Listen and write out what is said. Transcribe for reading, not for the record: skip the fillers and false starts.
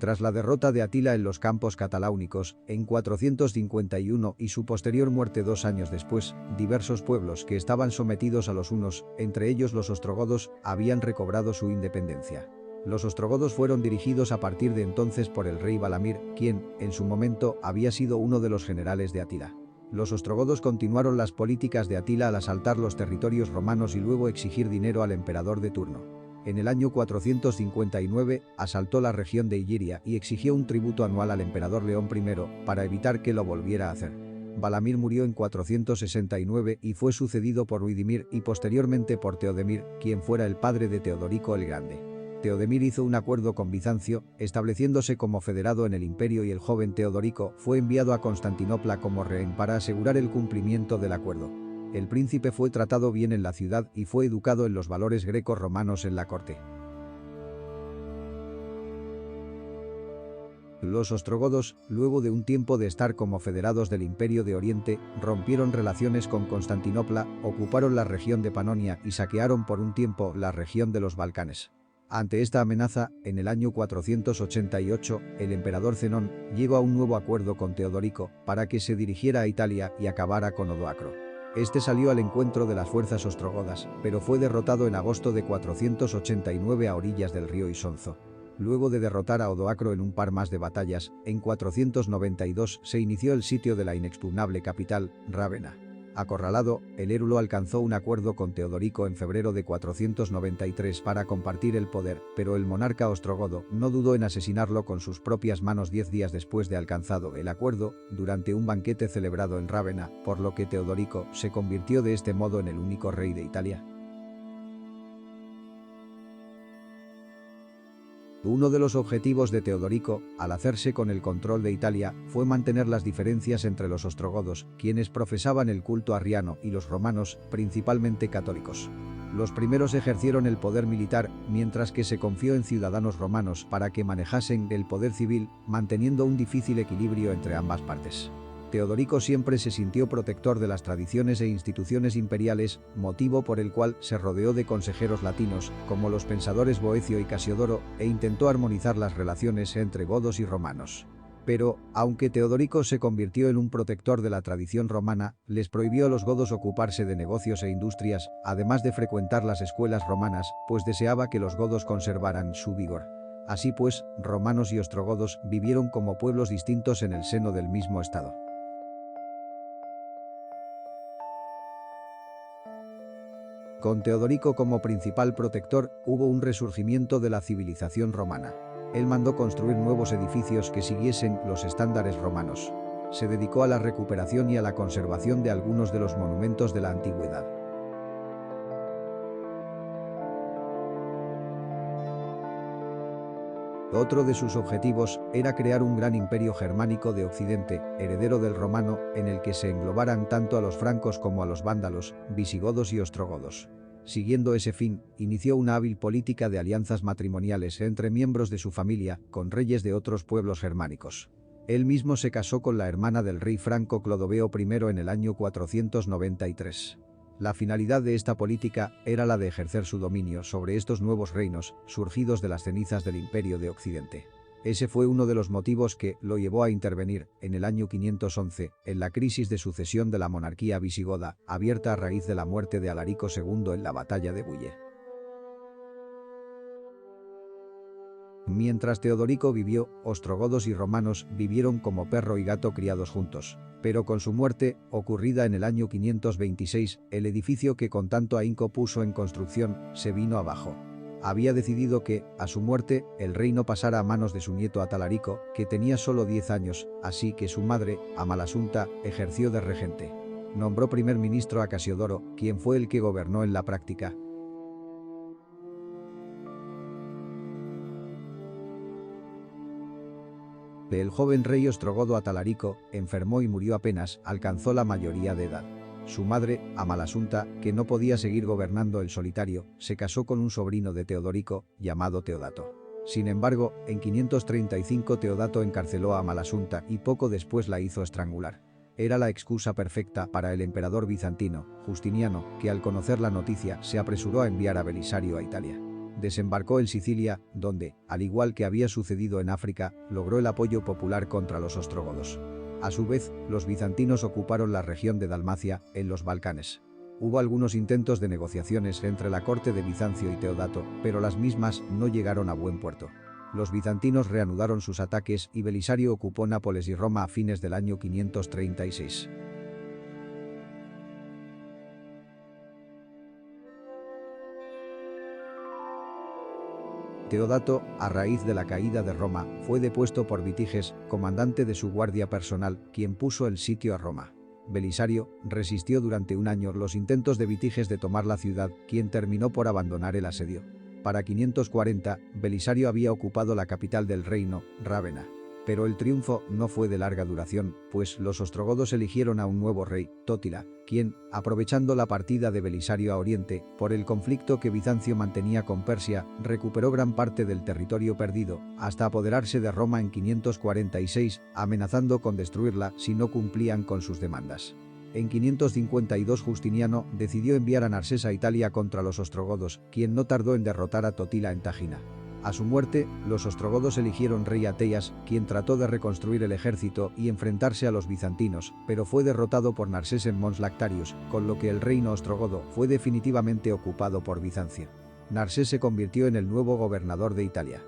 Tras la derrota de Atila en los campos cataláunicos, en 451 y su posterior muerte 2 años después, diversos pueblos que estaban sometidos a los hunos, entre ellos los ostrogodos, habían recobrado su independencia. Los ostrogodos fueron dirigidos a partir de entonces por el rey Valamir, quien, en su momento, había sido uno de los generales de Atila. Los ostrogodos continuaron las políticas de Atila al asaltar los territorios romanos y luego exigir dinero al emperador de turno. En el año 459, asaltó la región de Iliria y exigió un tributo anual al emperador León I, para evitar que lo volviera a hacer. Valamir murió en 469 y fue sucedido por Ruidimir y posteriormente por Teodemir, quien fuera el padre de Teodorico el Grande. Teodemir hizo un acuerdo con Bizancio, estableciéndose como federado en el imperio, y el joven Teodorico fue enviado a Constantinopla como rehén para asegurar el cumplimiento del acuerdo. El príncipe fue tratado bien en la ciudad y fue educado en los valores greco-romanos en la corte. Los ostrogodos, luego de un tiempo de estar como federados del Imperio de Oriente, rompieron relaciones con Constantinopla, ocuparon la región de Panonia y saquearon por un tiempo la región de los Balcanes. Ante esta amenaza, en el año 488, el emperador Zenón llegó a un nuevo acuerdo con Teodorico para que se dirigiera a Italia y acabara con Odoacro. Este salió al encuentro de las fuerzas ostrogodas, pero fue derrotado en agosto de 489 a orillas del río Isonzo. Luego de derrotar a Odoacro en un par más de batallas, en 492 se inició el sitio de la inexpugnable capital, Rávena. Acorralado, el Érulo alcanzó un acuerdo con Teodorico en febrero de 493 para compartir el poder, pero el monarca ostrogodo no dudó en asesinarlo con sus propias manos 10 días después de alcanzado el acuerdo, durante un banquete celebrado en Rávena, por lo que Teodorico se convirtió de este modo en el único rey de Italia. Uno de los objetivos de Teodorico, al hacerse con el control de Italia, fue mantener las diferencias entre los ostrogodos, quienes profesaban el culto arriano, y los romanos, principalmente católicos. Los primeros ejercieron el poder militar, mientras que se confió en ciudadanos romanos para que manejasen el poder civil, manteniendo un difícil equilibrio entre ambas partes. Teodorico siempre se sintió protector de las tradiciones e instituciones imperiales, motivo por el cual se rodeó de consejeros latinos, como los pensadores Boecio y Casiodoro, e intentó armonizar las relaciones entre godos y romanos. Pero, aunque Teodorico se convirtió en un protector de la tradición romana, les prohibió a los godos ocuparse de negocios e industrias, además de frecuentar las escuelas romanas, pues deseaba que los godos conservaran su vigor. Así pues, romanos y ostrogodos vivieron como pueblos distintos en el seno del mismo estado. Con Teodorico como principal protector, hubo un resurgimiento de la civilización romana. Él mandó construir nuevos edificios que siguiesen los estándares romanos. Se dedicó a la recuperación y a la conservación de algunos de los monumentos de la antigüedad. Otro de sus objetivos era crear un gran imperio germánico de Occidente, heredero del romano, en el que se englobaran tanto a los francos como a los vándalos, visigodos y ostrogodos. Siguiendo ese fin, inició una hábil política de alianzas matrimoniales entre miembros de su familia, con reyes de otros pueblos germánicos. Él mismo se casó con la hermana del rey franco Clodoveo I en el año 493. La finalidad de esta política era la de ejercer su dominio sobre estos nuevos reinos, surgidos de las cenizas del Imperio de Occidente. Ese fue uno de los motivos que lo llevó a intervenir, en el año 511, en la crisis de sucesión de la monarquía visigoda, abierta a raíz de la muerte de Alarico II en la batalla de Bulle. Mientras Teodorico vivió, ostrogodos y romanos vivieron como perro y gato criados juntos. Pero con su muerte, ocurrida en el año 526, el edificio que con tanto ahínco puso en construcción, se vino abajo. Había decidido que, a su muerte, el reino pasara a manos de su nieto Atalarico, que tenía solo 10 años, así que su madre, Amalasunta, ejerció de regente. Nombró primer ministro a Casiodoro, quien fue el que gobernó en la práctica. El joven rey ostrogodo Atalarico enfermó y murió apenas alcanzó la mayoría de edad. Su madre, Amalasunta, que no podía seguir gobernando el solitario, se casó con un sobrino de Teodorico, llamado Teodato. Sin embargo, en 535 Teodato encarceló a Amalasunta y poco después la hizo estrangular. Era la excusa perfecta para el emperador bizantino, Justiniano, que al conocer la noticia se apresuró a enviar a Belisario a Italia. Desembarcó en Sicilia, donde, al igual que había sucedido en África, logró el apoyo popular contra los ostrogodos. A su vez, los bizantinos ocuparon la región de Dalmacia, en los Balcanes. Hubo algunos intentos de negociaciones entre la corte de Bizancio y Teodato, pero las mismas no llegaron a buen puerto. Los bizantinos reanudaron sus ataques y Belisario ocupó Nápoles y Roma a fines del año 536. Teodato, a raíz de la caída de Roma, fue depuesto por Vitiges, comandante de su guardia personal, quien puso el sitio a Roma. Belisario resistió durante un año los intentos de Vitiges de tomar la ciudad, quien terminó por abandonar el asedio. Para 540, Belisario había ocupado la capital del reino, Rávena. Pero el triunfo no fue de larga duración, pues los ostrogodos eligieron a un nuevo rey, Tótila, quien, aprovechando la partida de Belisario a Oriente, por el conflicto que Bizancio mantenía con Persia, recuperó gran parte del territorio perdido, hasta apoderarse de Roma en 546, amenazando con destruirla si no cumplían con sus demandas. En 552 Justiniano decidió enviar a Narsés a Italia contra los ostrogodos, quien no tardó en derrotar a Totila en Tágina. A su muerte, los ostrogodos eligieron rey a Teias, quien trató de reconstruir el ejército y enfrentarse a los bizantinos, pero fue derrotado por Narsés en Mons Lactarius, con lo que el reino ostrogodo fue definitivamente ocupado por Bizancio. Narsés se convirtió en el nuevo gobernador de Italia.